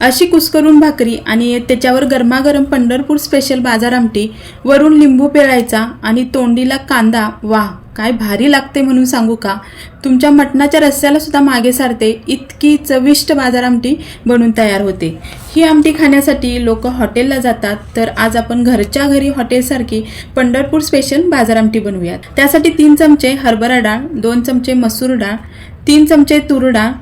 अशी कुस्करून भाकरी आणि त्याच्यावर गरमागरम पंढरपूर स्पेशल बाजार आमटी, वरून लिंबू पिळायचा आणि तोंडीला कांदा, वाह काय भारी लागते म्हणून सांगू का. तुमच्या मटणाच्या रस्स्याला सुद्धा मागे सारते इतकी चविष्ट बाजार आमटी बनून तयार होते. ही आमटी खाण्यासाठी लोक हॉटेलला जातात, तर आज आपण घरच्या घरी हॉटेलसारखी पंढरपूर स्पेशल बाजार आमटी बनवूयात. त्यासाठी 3 चमचे हरभरा डाळ, 2 चमचे मसूर डाळ, 3 चमचे तूर डाळ,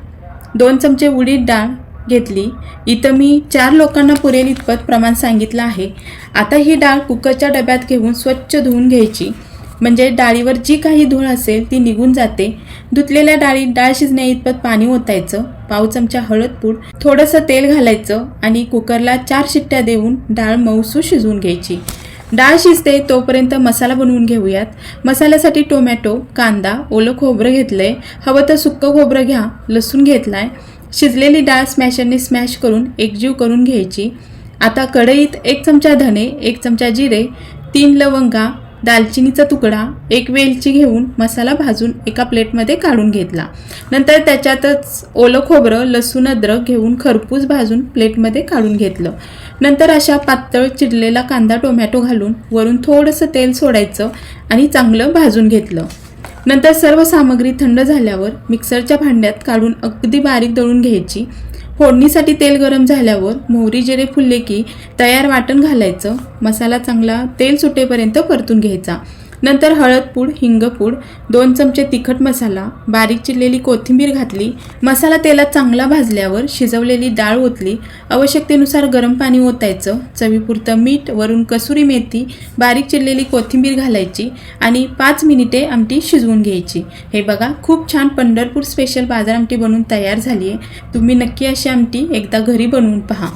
2 चमचे उडीद डाळ घेतली. इथं मी 4 लोकांना पुरेल इतपत प्रमाण सांगितलं आहे. आता ही डाळ कुकरच्या डब्यात घेऊन स्वच्छ धुवून घ्यायची, म्हणजे डाळीवर जी काही धूळ असेल ती निघून जाते. धुतलेल्या डाळीत डाळ शिजण्या इतपत पाणी ओतायचं, पाव चमचा हळद पूड, थोडंसं तेल घालायचं आणि कुकरला 4 शिट्ट्या देऊन डाळ मऊसूत शिजवून घ्यायची. डाळ शिजते तोपर्यंत मसाला बनवून घेऊयात. मसाल्यासाठी टोमॅटो, कांदा, ओलं खोबरं घेतलंय, हवं तर सुक्कं खोबरं घ्या, लसूण घेतलाय. शिजलेली डाळ स्मॅशरने स्मॅश करून एकजीव करून घ्यायची. आता कढईत 1 चमचा धने, 1 चमचा जिरे, 3 लवंगा, दालचिनीचा तुकडा, 1 वेलची घेऊन मसाला भाजून एका प्लेटमध्ये काढून घेतला. नंतर त्याच्यातच ओलं खोबरं, लसूण, अद्रक घेऊन खरपूस भाजून प्लेटमध्ये काढून घेतलं. नंतर अशा पातळ चिरलेला कांदा, टोमॅटो घालून वरून थोडंसं तेल सोडायचं आणि चांगलं भाजून घेतलं. नंतर सर्व सामग्री थंड झाल्यावर मिक्सरच्या भांड्यात काढून अगदी बारीक दळून घ्यायची. फोडणीसाठी तेल गरम झाल्यावर मोहरी जिरे फुलले की तयार वाटण घालायचं. मसाला चांगला तेल सुटेपर्यंत परतून घ्यायचा. नंतर हळद पूड, हिंगपूड, 2 चमचे तिखट मसाला, बारीक चिरलेली कोथिंबीर घातली. मसाला तेलात चांगला भाजल्यावर शिजवलेली डाळ ओतली. आवश्यकतेनुसार गरम पाणी ओतायचं. चवीपुरतं मीठ, वरून कसुरी मेथी, बारीक चिरलेली कोथिंबीर घालायची आणि 5 मिनिटे आमटी शिजवून घ्यायची. हे बघा, खूप छान पंढरपूर स्पेशल बाजार आमटी बनवून तयार झाली आहे. तुम्ही नक्की अशी आमटी एकदा घरी बनवून पहा.